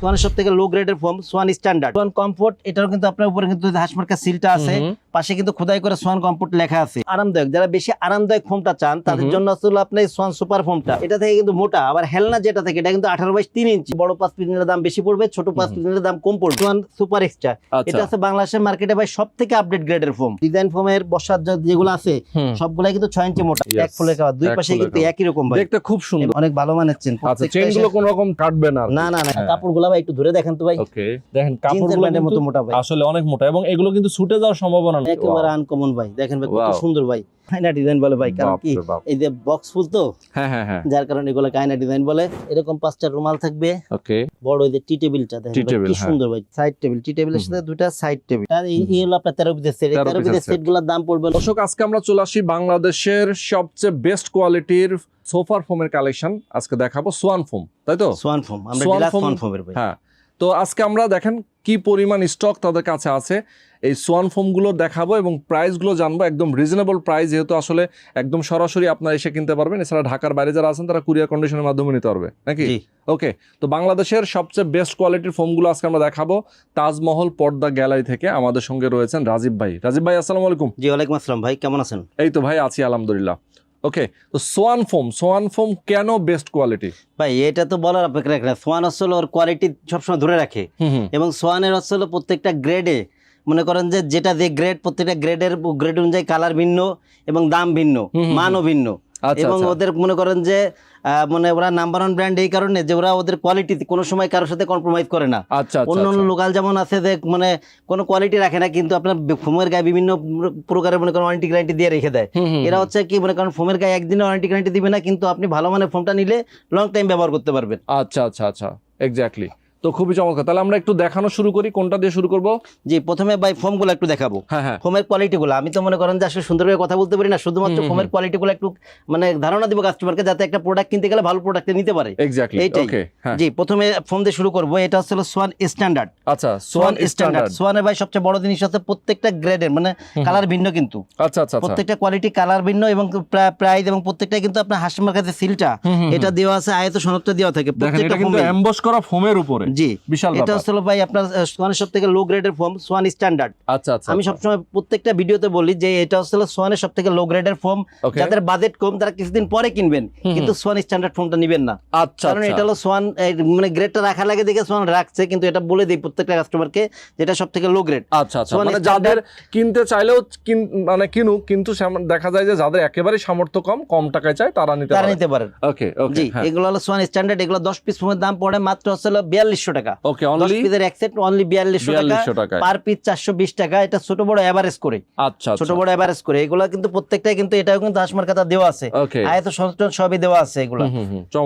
সোয়ানের সবথেকে লো গ্রেডের foam Schwann standard, Schwann comfort. এটারও কিন্তু আপনার উপরে কিন্তু হাঁসমার্কা সিলটা আছে, পাশে কিন্তু খোদাই করে সোয়ান কমফোর্ট লেখা আছে। আরামদায়ক, যারা বেশি আরামদায়ক ফোমটা চান তাদের জন্য আসলে আপনার সোয়ান সুপার ফোমটা। এটা থেকে কিন্তু মোটা, আবার হেলনা যেটা থেকে এটা কিন্তু 18/3 ইঞ্চি। বড় 5 পিস নিলে দাম বেশি পড়বে, ছোট 5 পিস নিলে দাম কম পড়বে। সোয়ান সুপার এক্সট্রা, এটা আছে বাংলাদেশের মার্কেটে ভাই সব থেকে আপডেট গ্রেডের ফোম। ডিজাইন ফোমের বসার যেগুলো আছে সবগুলাই কিন্তু 6 ইঞ্চি মোটা, এক ফুলের কাভার, দুই পাশে কিন্তু একই রকম ভাই, দেখতে খুব সুন্দর, অনেক ভালো মানের চেন। আচ্ছা, চেনগুলো কোনো রকম কাটবে না? না না না, কাপড়গুলো ভাই একটু ধরে দেখেন তো ভাই। ওকে, দেখেন কাপড়গুলো কিন্তু মোটা ভাই, আসলে অনেক মোটা, এবং এগুলো কিন্তু ছুটে যাওয়ার সম্ভাবনা নেই, একেবারে আনকমন ভাই। দেখেন ভাই কত সুন্দর ভাই, কায়না ডিজাইন বলে ভাই। কারণ কি এই যে বক্স ফুল তো, হ্যাঁ, যার কারণে এগুলো কায়না ডিজাইন বলে। এরকম 5টা রুমাল থাকবে। ওকে, বড় এই যে টি টেবিলটা দেখেন কি সুন্দর ভাই, সাইড টেবিল, টি টেবিলের সাথে দুটো সাইড টেবিল। আর এই হলো আপনার 13 পিসের সেট। 13 পিসের সেটগুলোর দাম পড়বে। দর্শক, আজকে আমরা চলে আসি বাংলাদেশের সবচেয়ে বেস্ট কোয়ালিটির সোফার ফোমের কালেকশন আজকে দেখাবো। সোয়ান ফোম, তাই তো? সোয়ান ফোম, আমরা ডিলাক্স সোয়ান ফোমের ভাই। হ্যাঁ, তো আজকে আমরা দেখেন কি পরিমাণ স্টক তাদের কাছে আছে, এই সোয়ান ফোমগুলো দেখাবো এবং প্রাইসগুলো জানবো। একদম রিজনেবল প্রাইস, যেহেতু আসলে একদম সরাসরি আপনারা এসে কিনতে পারবেন। এছাড়া ঢাকার বাইরে যারা আছেন তারা কুরিয়ার কন্ডিশনের মাধ্যমে নিতে পারবে নাকি? ওকে, তো বাংলাদেশের সবচেয়ে বেস্ট কোয়ালিটির ফোমগুলো আজকে আমরা দেখাবো তাজমহল পর্দা গ্যালারি থেকে। আমাদের সঙ্গে রয়েছেন রাজীব ভাই। রাজীব ভাই, আসসালামু আলাইকুম। জি, ওয়ালাইকুম আসসালাম ভাই, কেমন আছেন? এই তো ভাই, আছি আলহামদুলিল্লাহ। ওকে, তো সোয়ান ফোম কেন বেস্ট কোয়ালিটি? ভাই এটা তো বলার অপেক্ষা রাখে না। সোয়ান আসলে ওর কোয়ালিটি সবসময় ধরে রাখে, এবং সোয়ানের আসলে প্রত্যেকটা গ্রেডে মনে করেন যে যেটা যে গ্রেড, প্রত্যেকটা গ্রেড অনুযায়ী কালার ভিন্ন এবং দাম ভিন্ন, মানও ভিন্ন। এবং ওদের মনে করেন যে মানে ওরা নাম্বার 1 ব্র্যান্ড এই কারণে যে ওরা ওদের কোয়ালিটি কোনো সময় কারোর সাথে কম্প্রোমাইজ করে না। অন্য লোকাল যেমন আছে যে মানে কোনো কোয়ালিটি রাখে না, কিন্তু আপনার ফোমের গায়ে বিভিন্ন প্রকারের মনে করেন ওয়ারেন্টি গ্যারান্টি দিয়ে রেখে দেয়। এরা হচ্ছে কি মনে করেন ফোমের গায়ে একদিনের ওয়ারেন্টি গ্যারান্টি দিবে না, কিন্তু আপনি ভালো মানের ফোমটা নিলে লং টাইম ব্যবহার করতে পারবেন। আচ্ছা, এক্স্যাক্টলি। তো খুবই চমৎকার। তাহলে আমরা একটু দেখানো শুরু করি, কোনটা দিয়ে শুরু করব? জি, প্রথমে ভাই ফোমগুলো একটু দেখাবো। হ্যাঁ, ফোমের কোয়ালিটিগুলো আমি তো মনে করেন যে আসলে সুন্দরভাবে কথা বলতে পারি না, শুধুমাত্র ফোমের কোয়ালিটিগুলো একটু মানে ধারণা দিব কাস্টমারকে, যাতে একটা প্রোডাক্ট কিনতে গেলে ভালো প্রোডাক্ট নিতে পারে। এক্স্যাক্টলি, ওকে। জি, প্রথমে ফোম দিয়ে শুরু করব। এটা হচ্ছে সোয়ান স্ট্যান্ডার্ড। আচ্ছা, সোয়ান স্ট্যান্ডার্ড। সোয়ানের ভাই সবচেয়ে বড় জিনিস হচ্ছে প্রত্যেকটা গ্রেডের মানে কালার ভিন্ন, কিন্তু আচ্ছা, প্রত্যেকটা কোয়ালিটি কালার ভিন্ন, এবং প্রাইস এবং প্রত্যেকটা কিন্তু আপনার হাসিমার কাছে সিলটা এটা দেওয়া আছে, আয়ত সনদটা দেওয়া থাকে প্রত্যেকটা ফোমে, এমবস করা ফোমের উপরে। জি, বিশাল। এটা আসলে ভাই আপনার সোয়ানের সবথেকে লো গ্রেডের ফোম সোয়ান স্ট্যান্ডার্ড। আচ্ছা, আমি সবসময় প্রত্যেকটা ভিডিওতে বলি যে এটা আসলে সোয়ানের সবথেকে লো গ্রেডের ফোম। যাদের বাজেট কম তারা কিছুদিন পরে কিনবেন, কিন্তু সোয়ান স্ট্যান্ডার্ড ফোমটা নেবেন না। কারণ এটা হলো সোয়ান মানে গ্রেডটা রাখা লাগে দেখে সোয়ান রাখছে, কিন্তু এটা বলে দিই প্রত্যেকটা কাস্টমারকে যেটা সবথেকে লো গ্রেড। আচ্ছা, মানে যাদের কিনতে চাইলেও মানে কিনুক, কিন্তু দেখা যায় যে যাদের একেবারে সামর্থ্য কম টাকায় চায় তারা নিতে পারেন। ওকে, জি, এগুলো হলো সোয়ান স্ট্যান্ডার্ড। এগুলো 10 পিস ফোমের দাম পড়ে মাত্র আসলে 4200 টাকা। ওকে, অনলি অনলি 4200 টাকা, পার পিস 420 টাকা। এটা ছোট বড় এভারেজ করে। আচ্ছা, ছোট বড় এভারেজ করে এগুলো কিন্তু প্রত্যেকটাই কিন্তু এটাও কিন্তু হাসমার্কা দেওয়া আছে, আয়ত সনদ সবই দেওয়া আছে এগুলো।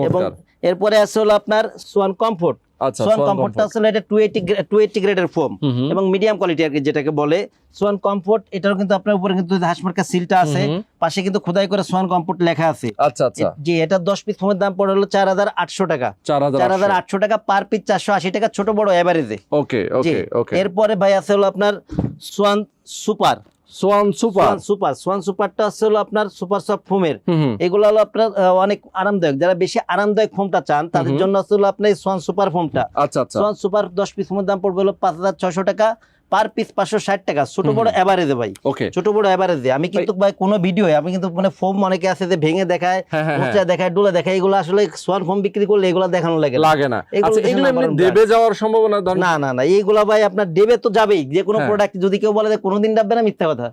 এবং এরপরে আছে হলো আপনার সোয়ান কমফোর্ট। সোয়ান কমফোর্টটা আসলে এটা 280 গ্রেডের ফোম এবং মিডিয়াম কোয়ালিটি আর কি যেটাকে বলে সোয়ান কমফোর্ট। এটাও কিন্তু আপনার উপরে কিন্তু হাসমার্কা সিলটা আছে, পাশে কিন্তু খোদাই করে সোয়ান কমফোর্ট লেখা আছে। আচ্ছা, জি, এটা 10 পিস ফোমের দাম পড়ে হলো 4800 টাকা। 4800 টাকা, পার পিস 480 টাকা, ছোট বড় এভারেজে। ওকে। এরপরে ভাই আছে হলো আপনার সোয়ান সুপার। সোয়ান সুপারটা হলো আপনার সুপার সফট ফোমের। এগুলো হলো আপনার অনেক আরামদায়ক, যারা বেশি আরামদায়ক ফোমটা চান তাদের জন্য আসলে আপনার সোয়ান সুপার ফোমটা। সোয়ান সুপার 10 পিস ফোমের দাম পড়বে হলো 5600 টাকা, পার পিস 560 টাকা, ছোট বড় এভারেজে ভাই। ছোট বড় এভারেজে আমি কিন্তু ভাই কোনো ভিডিও আমি কিন্তু মানে ফোম অনেকে আছে যে ভেঙে দেখায়, মোচা দেখায়, ডুলে দেখায়, এগুলো আসলে সোয়ান ফোম বিক্রি করলে এগুলো দেখানো লাগে না। এগুলো দেবে যাওয়ার সম্ভাবনা না, এইগুলো ভাই আপনার দেবে তো যাবেই। যে কোনো প্রোডাক্ট যদি কেউ বলে যে কোনোদিন ডাববে না, মিথ্যা কথা।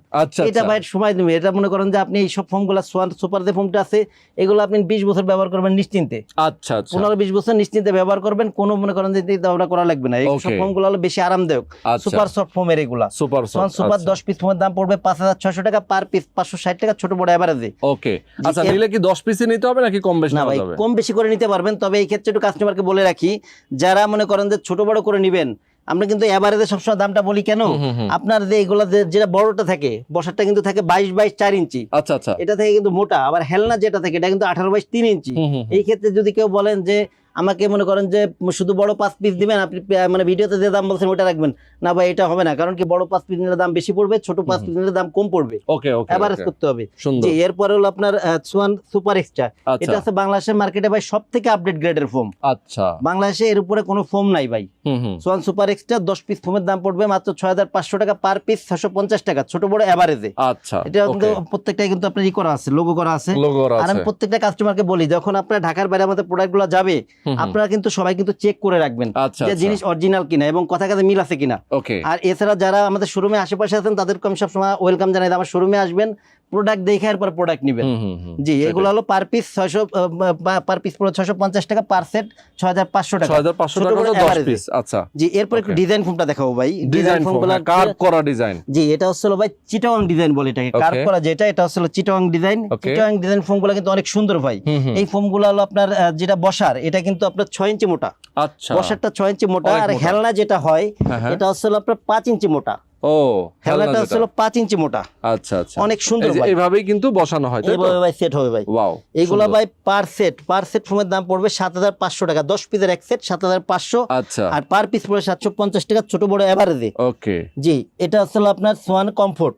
এটা ভাই সময় নেবে। এটা মনে করেন যে আপনি এই সব ফোমগুলো সোয়ান সুপার যে ফোমটা আছে এগুলো আপনি 20 বছর ব্যবহার করবেন নিশ্চিন্তে। আচ্ছা, 15-20 বছর নিশ্চিন্তে ব্যবহার করবেন, কোনো মনে করেন যে এটা করা লাগবে না। এই সব ফোমগুলো হলো বেশি আরামদায়ক, সুপার সফট ফোমের এগুলা। সুপার 10 পিস ফোমের দাম পড়বে 5600 টাকা, পার পিস 560 টাকা, ছোট বড় এভারেজে। ওকে, আচ্ছা, নিলে কি 10 পিসই নিতে হবে নাকি কম বেশি নিতে হবে? না ভাই, কম বেশি করে নিতে পারবেন, তবে এই ক্ষেত্রে একটু কাস্টমারকে বলে রাখি, যারা মনে করেন যে ছোট বড় করে নেবেন, আমরা কিন্তু এভারেজে সবসময় দামটা বলি কেন, আপনার যে এগুলো যেটা বড়টা থাকে বসারটা কিন্তু থাকে 22/4 ইঞ্চি। আচ্ছা, এটা থেকে কিন্তু মোটা, আবার হেলনা যেটা থাকে এটা কিন্তু 18/3 ইঞ্চি। এই ক্ষেত্রে যদি কেউ বলেন যে আমাকে মনে করেন যে শুধু বড় 5 পিস দিবেন আপনি, মানে ভিডিওতে যে দাম বলছেন ওটা রাখবেন না ভাই, এটা হবে না। কারণ কি বড় 5 পিস নিলে দাম বেশি পড়বে, ছোট 5 পিস নিলে দাম কম পড়বে। ওকে ওকে, এভারেজ করতে হবে। জি, এরপরে হলো আপনার সোয়ান সুপার এক্সট্রা। এটা আছে বাংলাদেশের মার্কেটে ভাই সবথেকে আপডেট গ্রেডের ফোম। আচ্ছা, বাংলাদেশে এর উপরে কোনো ফোম নাই ভাই। সোয়ান সুপার এক্সট্রা 10 পিস ফোমের দাম পড়বে মাত্র 6500 টাকা পার পিস, 650 টাকা ছোট বড় এভারেজে। আচ্ছা, এটা কিন্তু প্রত্যেকটাই কিন্তু আপনার ই করা আছে, লোগো করা আছে। আর আমি প্রত্যেকটা কাস্টমারকে বলি, যখন আপনার ঢাকার বাইরে আমাদের প্রোডাক্টগুলো যাবে, আপনারা কিন্তু সবাই কিন্তু চেক করে রাখবেন যে জিনিস অরিজিনাল কিনা এবং কথা কাজে মিল আছে কিনা। আর এছাড়া যারা আমাদের শোরুমে আশেপাশে আছেন তাদেরকে আমি সবসময় ওয়েলকাম জানাই, আমার শোরুমে আসবেন, প্রোডাক্ট দেখে এরপর প্রোডাক্ট নেবেন। জি, এগুলো হলো পার পিস 600, পার পিস পড়ে 650 টাকা, পার সেট 6500 টাকা। 6500 টাকা 10 পিস। আচ্ছা জি, এরপর একটু ডিজাইন ফোমটা দেখাবো ভাই। ডিজাইন ফোমগুলো কার্ভ করা ডিজাইন। জি, এটা হচ্ছে ভাই চিটাগং ডিজাইন বলে এটাকে, কার্ভ করা যেটা, এটা হচ্ছে চিটাগং ডিজাইন। চিটাগং ডিজাইন ফোমগুলো কিন্তু অনেক সুন্দর ভাই। এই ফোমগুলো হলো আপনার যেটা বসার, এটা কিন্তু আপনার 6 ইঞ্চি মোটা। আচ্ছা, বসারটা 6 ইঞ্চি মোটা, আর হেলনা যেটা হয় এটা হচ্ছে আপনার 5 ইঞ্চি মোটা। ও, হেলনাটা হচ্ছে 5 ইঞ্চি মোটা। আচ্ছা আচ্ছা, অনেক সুন্দর ভাই। এইভাবেই কিন্তু বসানো হয়, এইভাবে ভাই সেট হবে ভাই। ওয়াও, এইগুলা ভাই পার সেট ফোমের দাম পড়বে 7500 টাকা, 10 পিসের এক সেট 7500। আচ্ছা, আর পার পিস পড়বে 750 টাকা ছোট বড় এভারেজে। ওকে, জি, এটা হচ্ছে আপনার সোয়ান কমফোর্ট।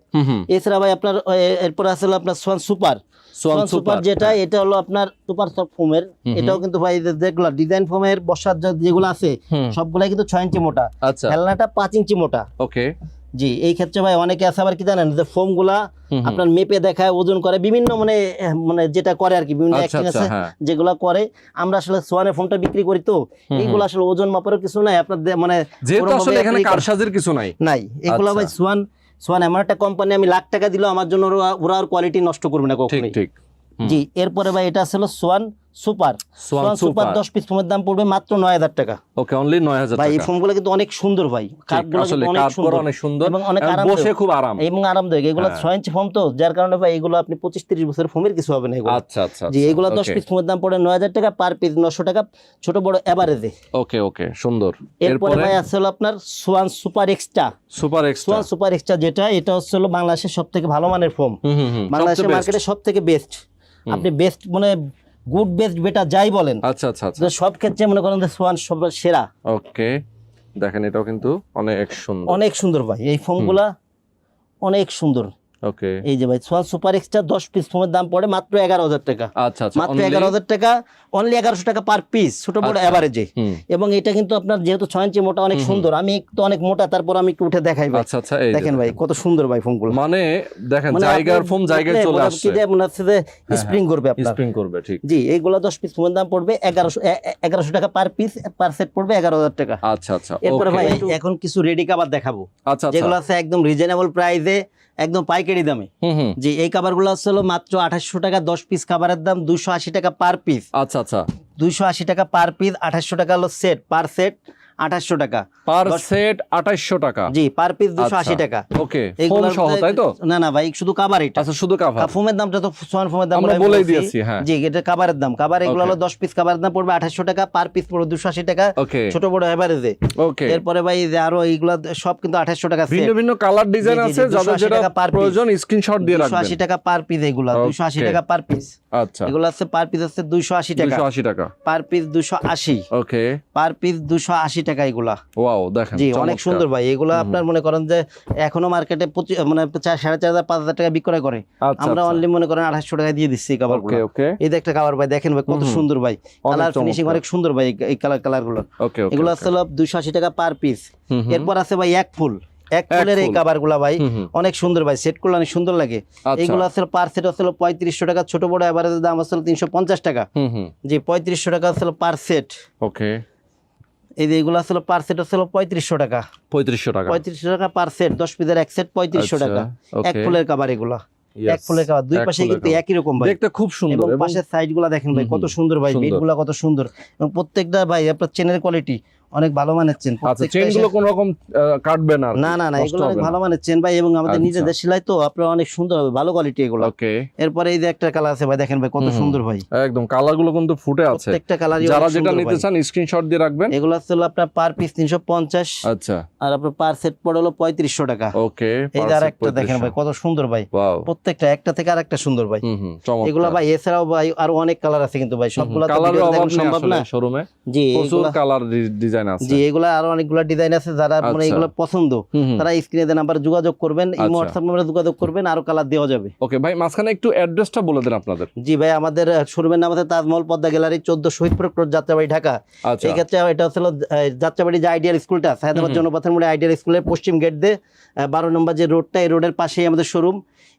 এছাড়া ভাই আপনার এরপর আছে আপনার সোয়ান সুপার। সোয়ান সুপার যেটা, এটা হলো আপনার সুপার সফট ফোমের। এটাও কিন্তু ভাই যেগুলো ডিজাইন ফোমের বসার যেগুলো আছে সবগুলাই কিন্তু 6 ইঞ্চি মোটা। আচ্ছা, হেলনাটা 5 ইঞ্চি মোটা। ওকে, জি, এই ক্ষেত্রে ভাই অনেকে আছে আবার কি জানেন যে ফোম গুলা আপনার মেপে দেখায়, ওজন করে, বিভিন্ন মানে যেটা করে আর কি, বিভিন্ন অ্যাকশন আছে যেগুলা করে। আমরা আসলে সোয়ানের ফোমটা বিক্রি করি, তো এইগুলো আসলে ওজন মাপারও কিছু নাই আপনার, মানে যেহেতু আসলে এখানে কারসাজির কিছু নাই। এগুলা ভাই সোয়ান এমন একটা কোম্পানি, আমি লাখ টাকা দিলেও আমার জন্য ওরা আর কোয়ালিটি নষ্ট করবে না কখনোই। ঠিক। জি, এরপরে ভাই এটা ছিল swan super. Swan super 10 piece ফোমের দাম পড়বে মাত্র 9000 টাকা। ওকে, অনলি 9000 টাকা। ভাই এই ফোমগুলো কিন্তু অনেক সুন্দর ভাই, কাঠগুলো অনেক সুন্দর এবং অনেক আরামদায়ক, বসে খুব আরাম এবং আরামদায়ক। এগুলো 6 ইঞ্চি ফোম, তো যার কারণে ভাই এগুলো আপনি 25-30 বছর ফোমের কিছু হবে না এগুলো। আচ্ছা আচ্ছা, জি, এগুলো 10 পিস ফোমের দাম পড়ে 9000 টাকা, পার পিস 900 টাকা ছোট বড় এভারেজে। ওকে ওকে, সুন্দর। এরপরে ভাই আছে হলো আপনার swan super extra. Schwann super extra যেটা, এটা হচ্ছে হলো বাংলাদেশের সবথেকে ভালো মানের ফোম, বাংলাদেশের মার্কেটে সবথেকে বেস্ট। আপনি বেস্ট মানে গুড বেস্ট বেটা যাই বলেন। আচ্ছা আচ্ছা, সব ক্ষেত্রে মনে করেন যে সোয়ান সব সেরা। ওকে, দেখেন এটাও কিন্তু অনেক সুন্দর ভাই, এই ফোমগুলা অনেক সুন্দর। ওকে, এই যে ভাই সোয়ান সুপার এক্সট্রা 10 পিস ফোমের দাম পড়ে মাত্র 11000 টাকা। আচ্ছা আচ্ছা, মাত্র 11000 টাকা, অনলি 1100 টাকা পার পিস ছোট বড় এভারেজে। এবং এটা কিন্তু আপনার যেহেতু 6 ইঞ্চি মোটা, অনেক সুন্দর। আমি একটু অনেক মোটা, তারপর আমি একটু উঠে দেখাই ভাই। আচ্ছা আচ্ছা, দেখেন ভাই কত সুন্দর ভাই ফোমগুলো, মানে দেখেন জায়গার ফোম জায়গায় চলে আসছে। কি মনে হচ্ছে যে স্প্রিং করবে আপনার, স্প্রিং করবে। ঠিক, জি, এইগুলা 10 পিস ফোমের দাম পড়বে 1100 টাকা পার পিস, পার সেট পড়বে 11000 টাকা। আচ্ছা আচ্ছা, এরপর ভাই এখন কিছু রেডি কভার দেখাবো। আচ্ছা, যেগুলো আছে একদম রিজনেবল প্রাইসে, একদম পাইকারি দামে। জি, এই কাভারগুলো হলো মাত্র 2800 টাকা, 10 পিস কাভারের দাম 280 টাকা পার পিস। আচ্ছা আচ্ছা, 280 টাকা পার পিস, 2800 টাকা হলো সেট, পার সেট 2800 টাকা, পার সেট 2800 টাকা। জি, পার পিস 280 টাকা। ওকে, ফোম সহ তাই তো? না না ভাই, শুধু কভার এটা। আচ্ছা, শুধু কভার। ফোমের দামটা তো সোয়ান ফোমের দাম আমরা বলেই দিয়েছি। হ্যাঁ, জি, এটা কভারের দাম। কভার এগুলো হলো 10 পিস কভারের দাম পড়বে 2800 টাকা, পার পিস পড়বে 280 টাকা ছোট বড় এভারেজে। ওকে, এরপরে ভাই যে আরো এইগুলো সব কিন্তু 2800 টাকা সেট, ভিন্ন ভিন্ন কালার ডিজাইন আছে, যাদের যেটা প্রয়োজন স্ক্রিনশট দিয়ে রাখবেন। 280 টাকা পার পিস এগুলো, 280 টাকা পার পিস। আচ্ছা, এগুলো আছে পার পিস আছে 280 টাকা, 280 টাকা পার পিস 280। ওকে, পার পিস 280 টাকা এগুলা। ওয়াও, দেখেন জি, অনেক সুন্দর ভাই। এগুলো আপনার মনে করেন যে এখনো মার্কেটে মানে 4500-5000 টাকা বিক্রয় করে, আমরা অনলি মনে করেন 2800 টাকা দিয়ে দিচ্ছি এই কভারগুলো। এই যে একটা কভার ভাই, দেখেন ভাই কত সুন্দর ভাই, কালার ফিনিশিং অনেক সুন্দর ভাই, এই কালারগুলো। এগুলো আছে 280 টাকা পার পিস। এরপর আছে ভাই এক ফুলের এই কভার গুলা ভাই অনেক সুন্দর ভাই, সেট গুলো অনেক সুন্দর লাগে। এইগুলো আসলে পার সেট আসলে 3500 টাকা, ছোট বড় এভারেজের দাম আসলে 350 টাকা। জি, 3500 টাকা আসলে পার সেট। ওকে, এই যে এগুলো আসলে পার সেট আসলে 3500 টাকা, 3500 টাকা পার সেট, 10 পিসের এক সেট 3500 টাকা। এক ফুলের কভার এগুলা, এক ফুলের কভার, দুই পাশে কিন্তু একই রকম ভাই, দেখতে খুব সুন্দর। এবং পাশের সাইড গুলা দেখেন ভাই কত সুন্দর ভাই, বিট গুলা কত সুন্দর, এবং প্রত্যেকটা ভাই আপনার চেনের কোয়ালিটি অনেক ভালো মানের চেন। আচ্ছা, চেন গুলো কোন রকম কাটবে না? না না না, এগুলো অনেক ভালো মানের চেন ভাই, এবং আমাদের নিজেদের সেলাই তো আপনারা অনেক সুন্দর হবে, ভালো কোয়ালিটি এগুলো। ওকে, এরপরে এই যে একটা কালার আছে ভাই, দেখেন ভাই কত সুন্দর ভাই, একদম কালার গুলো কিন্তু ফুটে আছে। প্রত্যেকটা কালারই যারা যেটা নিতে চান স্ক্রিনশট দিয়ে রাখবেন। এগুলো হলো আপনার পার পিস 350। আচ্ছা, আর আপনার পার সেট পড়ে হলো 3500 টাকা। ওকে, এই যে আরেকটা দেখেন ভাই কত সুন্দর ভাই, প্রত্যেকটা একটা থেকে আরেকটা সুন্দর ভাই। এগুলো ভাই এছাড়াও ভাই আরো অনেক কালার আছে, কিন্তু ভাই সবগুলো তো ভিডিও দেখানো সম্ভব না শোরুমে। জি, প্রচুর কালার ডিজাইন আছে। জি, এগুলো আরো অনেকগুলো ডিজাইন আছে, যারা মানে এগুলো পছন্দ তারা স্ক্রিনে দেওয়া নাম্বারে যোগাযোগ করবেন, এই হোয়াটসঅ্যাপ নম্বরে যোগাযোগ করবেন, আরো কালার দেওয়া যাবে। ওকে ভাই, মাঝখানে একটু অ্যাড্রেসটা বলে দেন আপনাদের। জি ভাই, আমাদের শোরুমের নাম আছে তাজমহল পদ্মা গ্যালারি, 14 শহীদপুর রোড, যাত্রাবাড়ি, ঢাকা। এই ক্ষেত্রে এটা হচ্ছে যাত্রাবাড়ি যে আইডিয়াল স্কুলটা আছে, হায়দ্রাবাদ জনপথের মোড়ে আইডিয়াল স্কুলের পশ্চিম গেট দিয়ে 12 নম্বর যে রোডটা, এই রোডের পাশেই আমাদের শোরুম।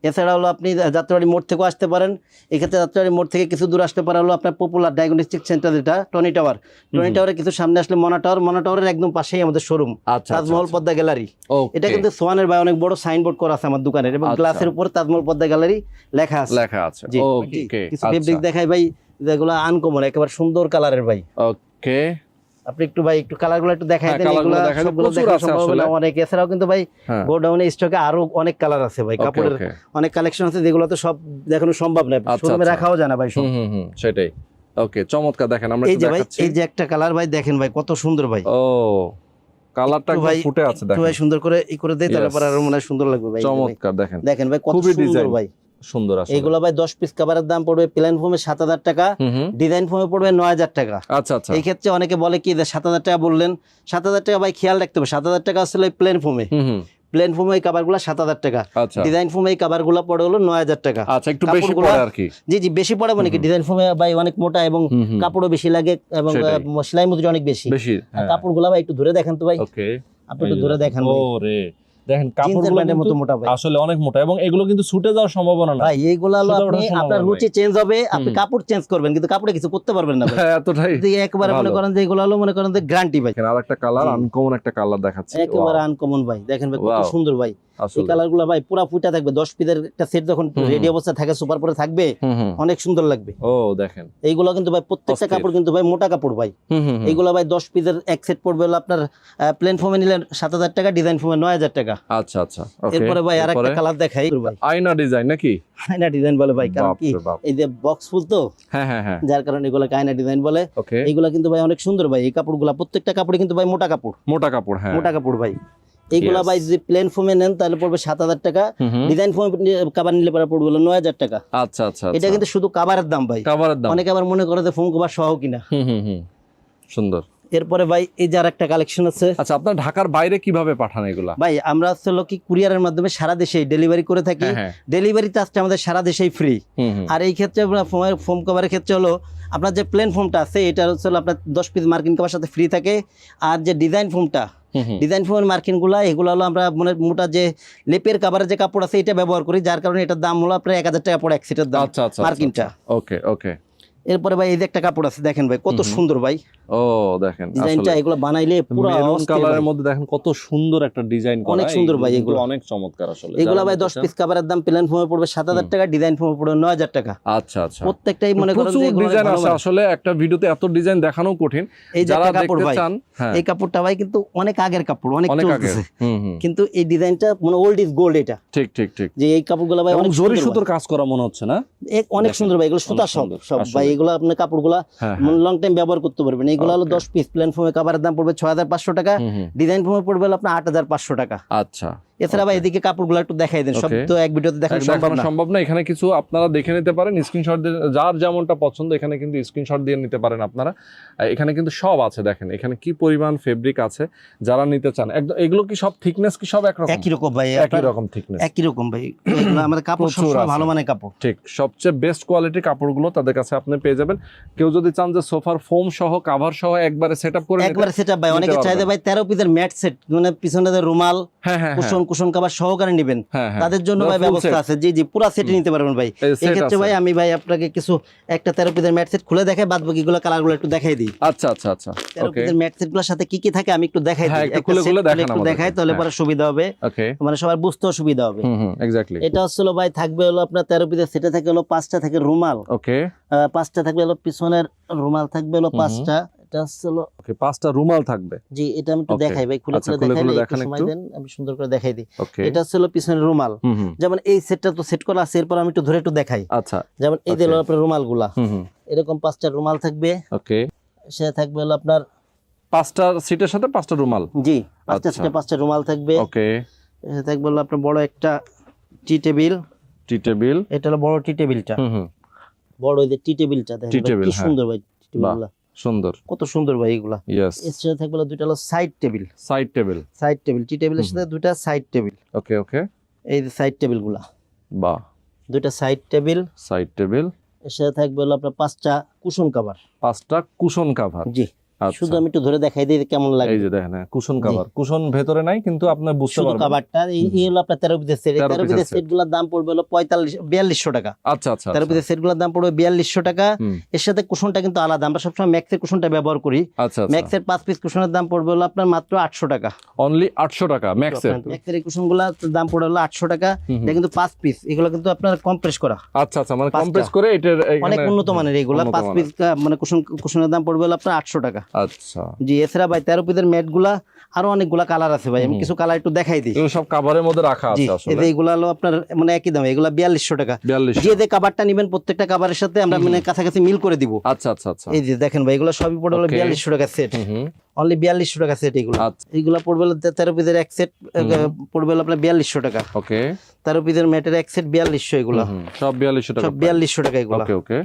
এছাড়া হলো আপনি যাত্রাবাড়ি মোড় থেকেও আসতে পারেন। এক্ষেত্রে যাত্রাবাড়ি মোড় থেকে কিছু দূর আসতে পারে হলো আপনার পপুলার ডায়াগনস্টিক সেন্টার, যেটা টনি টাওয়ার। টনি টাওয়ারের কিছু সামনে আসলে মনা টাওয়ার, মনা টাওয়ারের একদম পাশেই আমাদের শোরুম তাজমহল পদ্মা গ্যালারি। এটা কিন্তু সোয়ানের ভাই অনেক বড় সাইনবোর্ড করা আছে আমার দোকানের, এবং গ্লাসের উপর তাজমহল পদ্মা গ্যালারি লেখা আছে। জি, কিছু ফেব্রিক দেখাই ভাই, যেগুলো আনকমন, একেবারে সুন্দর কালারের ভাই। ওকে, আপনি একটু ভাই একটু কালারগুলো একটু দেখাই দেন, এগুলো সবগুলো দেখা সম্ভব না অনেক। এছাড়াও কিন্তু ভাই গোডাউনে স্টকে আরো অনেক কালার আছে ভাই, কাপড়ের অনেক কালেকশন আছে, যেগুলো তো সব দেখানো সম্ভব না, শোরুমে রাখাও যায় না ভাই সব। সেটাই। ওকে, চমৎকার, দেখেন আমরা একটু দেখাচ্ছি। এই যে একটা কালার ভাই, দেখেন ভাই কত সুন্দর ভাই। ও, কালারটা একদম ফুটে আছে, দেখেন ভাই সুন্দর করে ই করে দেই, তাহলে পরে আরো মনে হয় সুন্দর লাগবে ভাই। চমৎকার, দেখেন দেখেন ভাই কত সুন্দর ভাই, সুন্দর আসলে। এগুলো ভাই 10 পিস কভারের দাম পড়বে প্লেন ফোমে 7000 টাকা, ডিজাইন ফোমে পড়বে 9000 টাকা। আচ্ছা আচ্ছা, এই ক্ষেত্রে অনেকে বলে কি 7000 টাকা বললেন, 7000 টাকা ভাই খেয়াল রাখতে হবে, 7000 টাকা আসলে প্লেন ফোমে, প্লেন ফোমে এই কভারগুলো 7000 টাকা, ডিজাইন ফোমে এই কভারগুলো পড়ে হলো 9000 টাকা। আচ্ছা, একটু বেশি পড়ে আর কি। জি জি, বেশি পড়ে, মানে কি ডিজাইন ফোমে ভাই অনেক মোটা এবং কাপড়ও বেশি লাগে, এবং সেলাই মজুরি অনেক বেশি। কাপড়গুলো ভাই একটু ধরে দেখেন তো ভাই, ওকে আপনি একটু ধরে দেখেন ভাই। ওরে, দেখেন কাপড়গুলো কিন্তু আসলে অনেক মোটা, এবং এগুলো কিন্তু ছুটে যাওয়ার সম্ভাবনা না ভাই। এইগুলো হলো আপনি আপনার রুচি চেঞ্জ হবে, আপনি কাপড় চেঞ্জ করবেন, কিন্তু কাপড়ে কিছু করতে পারবেন না ভাই। এতটাই একবারে মনে করেন যে এগুলো হলো মনে করেন যে গ্যারান্টি ভাই। আর একটা কালার, আনকমন একটা কালার দেখাচ্ছি, একেবারে আনকমন ভাই, দেখেন ভাই কত সুন্দর ভাই। এই কালারগুলো ভাই পুরো ফুটা থাকবে, 10 পিসের একটা সেট যখন রেডি অবস্থা থাকে সুপার পরে থাকবে, অনেক সুন্দর লাগবে। ও দেখেন, এইগুলো কিন্তু ভাই প্রত্যেকটা কাপড় কিন্তু ভাই মোটা কাপড় ভাই। এইগুলো ভাই 10 পিসের এক সেট পড়বে হলো আপনার প্লেন ফোমে নিলে 7000 টাকা, ডিজাইন ফোমে 9000 টাকা। আচ্ছা আচ্ছা, এরপরে ভাই আরেকটা কালার দেখাই ভাই, আয়না ডিজাইন নাকি? আয়না ডিজাইন বলে ভাই, কারণ কি এই যে বক্স ফুল তো, হ্যাঁ হ্যাঁ হ্যাঁ, যার কারণে এগুলো আয়না ডিজাইন বলে। এইগুলা কিন্তু ভাই অনেক সুন্দর ভাই, এই কাপড়গুলো প্রত্যেকটা কাপড়ে কিন্তু ভাই মোটা কাপড়, মোটা কাপড়, হ্যাঁ মোটা কাপড় ভাই। এইগুলা ভাই যদি প্লেন ফোমে নেন তাহলে পড়বে 7000 টাকা, ডিজাইন ফোমে কভার নিলে পরে পড়বে 9000 টাকা। আচ্ছা আচ্ছা, এটা কিন্তু শুধু কভারের দাম ভাই, কভারের দাম। অনেকে আবার মনে করে যে ফোম কভার সহ কিনা। সুন্দর। এরপরে ভাই এই যে আরেকটা কালেকশন আছে। আচ্ছা, আপনার ঢাকার বাইরে কিভাবে পাঠান এগুলা? ভাই আমরা হলো কি কুরিয়ারের মাধ্যমে সারা দেশে ডেলিভারি করে থাকি, ডেলিভারি চার্জটা আমাদের সারা দেশেই ফ্রি। আর এই ক্ষেত্রে ফোম কভারের ক্ষেত্রে হলো আপনার যে প্লেন ফোমটা আছে এটা হচ্ছে আপনার 10 পিস মার্কিন কভার সাথে ফ্রি থাকে, আর যে ডিজাইন ফোমটা, ডিজাইন ফোমের মার্কিন গুলা এগুলো হলো আমরা মানে মোটা যে লেপের কাভারের যে কাপড় আছে এটা ব্যবহার করি, যার কারণে এটার দাম হলো আপনার 1000 টাকা পড়ে এক সেটের দাম মার্কিনটা। ওকে ওকে। এরপরে ভাই এই যে একটা কাপড় আছে, দেখেন ভাই কত সুন্দর ভাই। ও দেখেন, ডিজাইনটা এগুলো বানাইলে পুরো মেরুন কালারের মধ্যে দেখেন কত সুন্দর একটা ডিজাইন করা, অনেক সুন্দর ভাই, এগুলো অনেক চমৎকার আসলে। এগুলো ভাই 10 পিস কভারের দাম প্লেন ফোমে পড়বে 7000 টাকা, ডিজাইন ফোমে পড়বে 9000 টাকা। আচ্ছা আচ্ছা, প্রত্যেকটাই মনে করেন যে ডিজাইন আছে, আসলে একটা ভিডিওতে এত ডিজাইন দেখানো কঠিন। এই যে একটা কাপড় ভাই, এই কাপড়টা ভাই কিন্তু অনেক আগের কাপড়, অনেক চলতেছে, কিন্তু এই ডিজাইনটা মানে ওল্ড ইজ গোল্ড। এটা ঠিক ঠিক ঠিক, যে এই কাপড়গুলো ভাই অনেক জরি সুতোর কাজ করা মনে হচ্ছে না, অনেক সুন্দর ভাই। এগুলো সুতা সব ভাই, এগুলো আপনার কাপড়গুলো লং টাইম ব্যবহার করতে পারবেন। এইগুলো হলো 10 পিস প্লেন ফোমে কভারের দাম পড়বে 6500 টাকা, ডিজাইন ফোমে পড়বে আপনার 8500 টাকা। আচ্ছা, এছাড়া ভাই এদিকে কাপড়গুলো একটু দেখাই দেন, সব তো এক ভিডিওতে দেখানো সম্ভব না। এখানে কিছু আপনারা দেখে নিতে পারেন, স্ক্রিনশট দিয়ে যার যেমনটা পছন্দ এখানে কিন্তু স্ক্রিনশট দিয়ে নিতে পারেন আপনারা। এখানে কিন্তু সব আছে, দেখেন এখানে কি পরিমাণ ফেব্রিক আছে যারা নিতে চান। একদম এগুলো কি সব থিকনেস কি সব একরকম? একই রকম ভাই, একই রকম থিকনেস, একই রকম ভাই। আমাদের কাপড় সবসময় ভালো মানের কাপড়, ঠিক সবচেয়ে বেস্ট কোয়ালিটির কাপড়গুলো তাদের কাছে আপনি পেয়ে যাবেন। কেউ যদি চান যে সোফার ফোম সহ কভার সহ একবারে সেটআপ করে নিতে, একবারে সেটআপ ভাই, অনেকে চাইতে ভাই 13 পিসের ম্যাট সেট, মানে পিছনে যে রুমাল, কুশন কুশন কভার সহকারে নেবেন, তাদের জন্য ভাই ব্যবস্থা আছে। জি জি, পুরো সেট নিতে পারবেন ভাই। এই ক্ষেত্রে ভাই আমি ভাই আপনাকে কিছু একটা 13 পিসের ম্যাট সেট খুলে দেখাই, বাদ বাকিগুলো কালারগুলো একটু দেখাই দিই। আচ্ছা আচ্ছা আচ্ছা, 13 পিসের ম্যাট সেটগুলোর সাথে কি কি থাকে আমি একটু দেখাই দিই, একটু খুলে দেখাই, তাহলে পরে সুবিধা হবে, মানে সবার বুঝতেও সুবিধা হবে। এক্স্যাক্টলি। এটা হলো ভাই থাকবে হলো আপনার 13 পিসের সেটে থাকে হলো 5টা থাকে রুমাল, ওকে 5টা থাকবে হলো পিছনের রুমাল থাকবে হলো 5টা, এটা হলো ওকে 5টা রুমাল থাকবে। জি, এটা আমি একটু Okay. দেখাই ভাই, খুলে আচ্ছা, খুলে খুলে দেখাইলে দেখান একটু সময় একটু। দেন, আমি সুন্দর করে দেখাই দিই। ওকে এটা হলো পিছনের রুমাল, যেমন এই সেটটা তো সেট করা আছে, এরপর আমি একটু ধরে একটু দেখাই। আচ্ছা যেমন এই Okay. হলো আপনার রুমালগুলা, হুম এরকম 5টা রুমাল থাকবে, ওকে সে থাকবে হলো আপনার 5টা সিটের সাথে 5টা রুমাল। জি 5টা আচ্ছা। সেটে 5টা রুমাল থাকবে। ওকে সে থাকবে হলো আপনার বড় একটা টি টেবিল, টি টেবিল। এটা হলো বড় টি টেবিলটা, বড় ওই যে টি টেবিলটা দেখেন টি ভাই, টেবিল, কি হ্যাঁ। সুন্দর ভাই টি টেবিলগুলা, সুন্দর। কত সুন্দর ভাই এগুলা। ইয়েস এর সাথে থাকবে হলো দুইটা হলো সাইড টেবিল, সাইড টেবিল। টি টেবিলের সাথে দুইটা সাইড টেবিল। ওকে ওকে এই যে সাইড টেবিলগুলা, বাহ, দুইটা সাইড টেবিল। Side table. এর সাথে থাকবে হলো আপনার 5টা কুশন কভার। 5টা কুশন কভার। জি, আচ্ছা শুধু আমি একটু ধরে দেখাই দিই কেমন লাগে। এই যে দেখেন কুশন কভার, কুশন ভেতরে নাই কিন্তু আপনি বুঝতে শুধু পারবেন। কভারটা এই হলো আপনার 13 পিসের সেট। 13 13 পিসের পিসের সেটগুলোর দাম পড়বে হলো 4200 টাকা। আচ্ছা আচ্ছা 13 পিসের সেটগুলোর দাম পড়বে 4200 টাকা। হুম। এর সাথে কুশনটা কিন্তু আলাদা, আমরা সবসময় ম্যাক্সের কুশনটা ব্যবহার করি। আচ্ছা আচ্ছা ম্যাক্সের 5 পিস কুশনের দাম পড়বে হলো আপনার মাত্র 800 টাকা। অনলি 800 টাকা ম্যাক্সের। ম্যাক্সের এই কুশনগুলোর দাম পড়বে হলো 800 টাকা। এটা কিন্তু 5 পিস, এগুলো কিন্তু আপনার কম্প্রেস করা। আচ্ছা আচ্ছা মানে 5টা। কম্প্রেস করে এটার অনেক উন্নত মানের এগুলা। 5 উন্নত পিস মানে কুশনের দাম পড়বে হলো আপনার 800 টাকা। আচ্ছা জি, এছাড়া ভাই 13 পিসের ম্যাটগুলা আরো অনেকগুলা কালার আছে ভাই, আমি কিছু কালার একটু দেখাই দিই। এগুলো সব কভারের মধ্যে রাখা জি, আছে এই আসলে। যে এগুলা হলো আপনার মানে একই দাম, এগুলা 4200 টাকা। 4200। যে কভারটা নেবেন প্রত্যেকটা কভারের সাথে আমরা মানে কাছাকাছি মিল করে দিব। আচ্ছা আচ্ছা আচ্ছা এই যে দেখেন ভাই, এগুলা সবই পড়বে হলো Okay. 4200 টাকা সেট, অনলি 4200 টাকা সেট এগুলো। আচ্ছা। এগুলা পড়বে হলো 13 পিসের এক সেট পড়বে হলো আপনার 4200 টাকা। ওকে 13 পিসের ম্যাটের এক সেট 4200, এগুলা সব 4200 টাকা। সব 4200 টাকা এগুলা। ওকে ওকে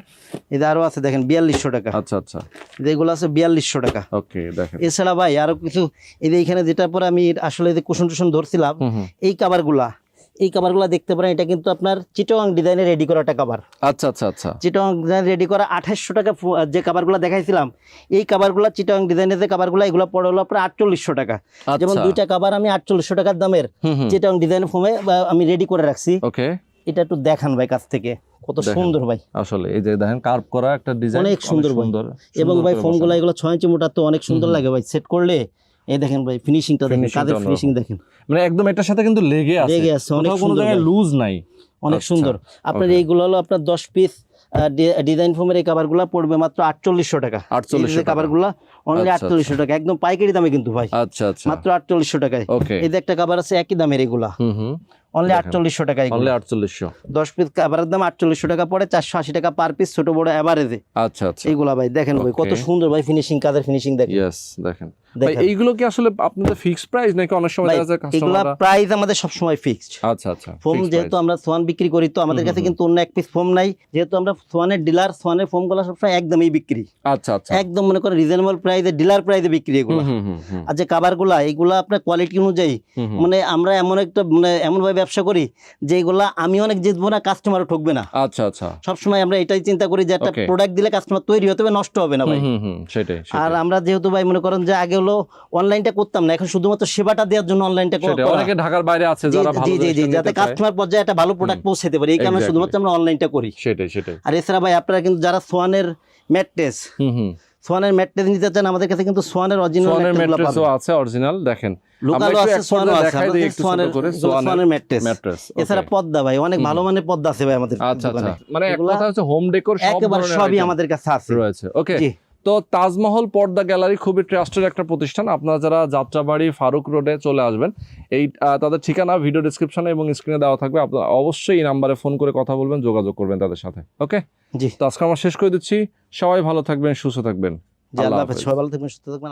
এই যে আরো আছে দেখেন 4200 টাকা, আচ্ছা আচ্ছা যেগুলো আছে 4200 টাকা। ওকে দেখেন এছাড়া ভাই আরো কিছু, এই যে এখানে যেটা পরে আমি আসলে যে কুশন টুশন ধরছিলাম, এই কভারগুলা দেখতে পারেন, এটা কিন্তু আপনার চিটাগাং ডিজাইনে রেডি করা একটা কভার। আচ্ছা আচ্ছা আচ্ছা চিটাগাং ডিজাইন রেডি করা 2800 টাকা। যে কভারগুলো দেখাইছিলাম, এই কভারগুলো চিটাগাং ডিজাইনের যে কভারগুলো, এগুলো পড়ে হলো আপনার 4800 টাকা। যেমন দুইটা কভার আমি 4800 টাকার দামের চিটাগাং ডিজাইন ফোমে আমি রেডি করে রাখছি। ওকে এটা একটু দেখান ভাই কাছ থেকে, কত সুন্দর ভাই। আসলে এই যে দেখেন কার্ভ করা একটা ডিজাইন, অনেক সুন্দর ভাই। এবং ভাই ফোমগুলো এগুলো 6 ইঞ্চি মোটা, তো অনেক সুন্দর লাগে ভাই সেট করলে। এই দেখেন ভাই ফিনিশিংটা দেখেন, কাদের ফিনিশিং দেখেন, মানে একদম এটার সাথে কিন্তু লেগে আছে, অনেক কোনো সুন্দর জায়গায় ভাই। লুজ নাই, অনেক সুন্দর। আপনার এইগুলো হলো আপনার 10 পিস ডিজাইন ফোমের এই কভারগুলো পড়বে মাত্র 4800 টাকা। 4800 টাকা কভারগুলো অনলি 4800 টাকা, একদম পাইকারি দামে কিন্তু ভাই। আচ্ছা আচ্ছা মাত্র 4800 টাকায়। ওকে এই যে একটা কভার আছে একই দামের, এগুলা অনলি 4800 টাকা। অনলি 4800। 10 পিস কভারের দাম 4800 টাকা পড়ে, 480 টাকা পার পিস, ছোট বড় এভারেজে। আচ্ছা আচ্ছা এইগুলা ভাই দেখেন ভাই কত সুন্দর ভাই ফিনিশিং, কাদের ফিনিশিং দেখেন। ইয়েস দেখেন ভাই, এইগুলো কি আসলে আপনাদের ফিক্সড প্রাইস নাকি অনেক সময় দেখা যায় এগুলা কাস্টমাররা? প্রাইস আমাদের সব সময় ফিক্সড। আচ্ছা আচ্ছা ফোম যেহেতু আমরা সোয়ান বিক্রি করি, তো আমাদের কাছে কিন্তু অন্য এক পিস ফোম নাই, যেহেতু আমরা সোয়ানের ডিলার, সোয়ানের ফোমগুলো সবসময় একদমই বিক্রি, আচ্ছা আচ্ছা একদম মনে করেন রিজনেবল প্রাইসে, ডিলার প্রাইসে বিক্রি এগুলো। আর যে কাভারগুলা এইগুলা আপনার কোয়ালিটি অনুযায়ী, মানে আমরা এমন একটা মানে এমন ভাবে ব্যবসা করি যে এগুলা আমি অনেক জিতবো না, কাস্টমারও ঠকবে না। আচ্ছা আচ্ছা সবসময় আমরা এটাই চিন্তা করি যে একটা Okay. প্রোডাক্ট দিলে কাস্টমার তৈরি হতে হবে, নষ্ট হবে না ভাই। সেটাই আর আমরা যেহেতু ভাই মনে করেন যে আগে হলো অনলাইনটা করতাম না, এখন শুধুমাত্র সেবাটা দেওয়ার জন্য অনলাইনটা সেটাই, করা। অনেকে ঢাকার বাইরে আছে জি যারা ভালো জি জি জিনিসটা নিতে যাতে চায়। কাস্টমার পর্যায়ে একটা ভালো প্রোডাক্ট পৌঁছাতে পারে, এই কারণে Exactly. শুধুমাত্র আমরা অনলাইনটা করি। সেটাই সেটাই আর এছাড়া ভাই আপনারা কিন্তু যারা সোয়ানের ম্যাট্রেস, সোয়ানের ম্যাট্রেস নিতে চান, আমাদের কাছে কিন্তু সোয়ানের অরিজিনাল সোয়ানের ম্যাট্রেসও আছে অরিজিনাল, দেখেন লোকালও আছে, সোয়ানও আছে, দেখাই দিই একটু ছোট করে সোয়ানের ম্যাট্রেস। এছাড়া পর্দা ভাই অনেক ভালো মানের পর্দা আছে ভাই আমাদের আচ্ছা আচ্ছা, দোকানে। মানে এক কথা হচ্ছে হোম ডেকোর সব একেবারে ধরনের সবই item আমাদের কাছে আছে রয়েছে। ওকে, জি। তো তাজমহল পর্দা গ্যালারি খুবই ট্রাস্টেড একটা প্রতিষ্ঠান। আপনারা যারা যাত্রাবাড়ি ফারুক রোডে চলে আসবেন, এই তাদের ঠিকানা ভিডিও ডেসক্রিপশনে এবং স্ক্রিনে দেওয়া থাকবে, আপনারা অবশ্যই এই নাম্বারে ফোন করে কথা বলবেন, যোগাযোগ করবেন তাদের সাথে। ওকে জি, তো আজকে আমরা শেষ করে দিচ্ছি, সবাই ভালো থাকবেন, সুস্থ থাকবেন, জি, আল্লাহ হাফেজ, সবাই ভালো থাকবেন, সুস্থ থাকবেন।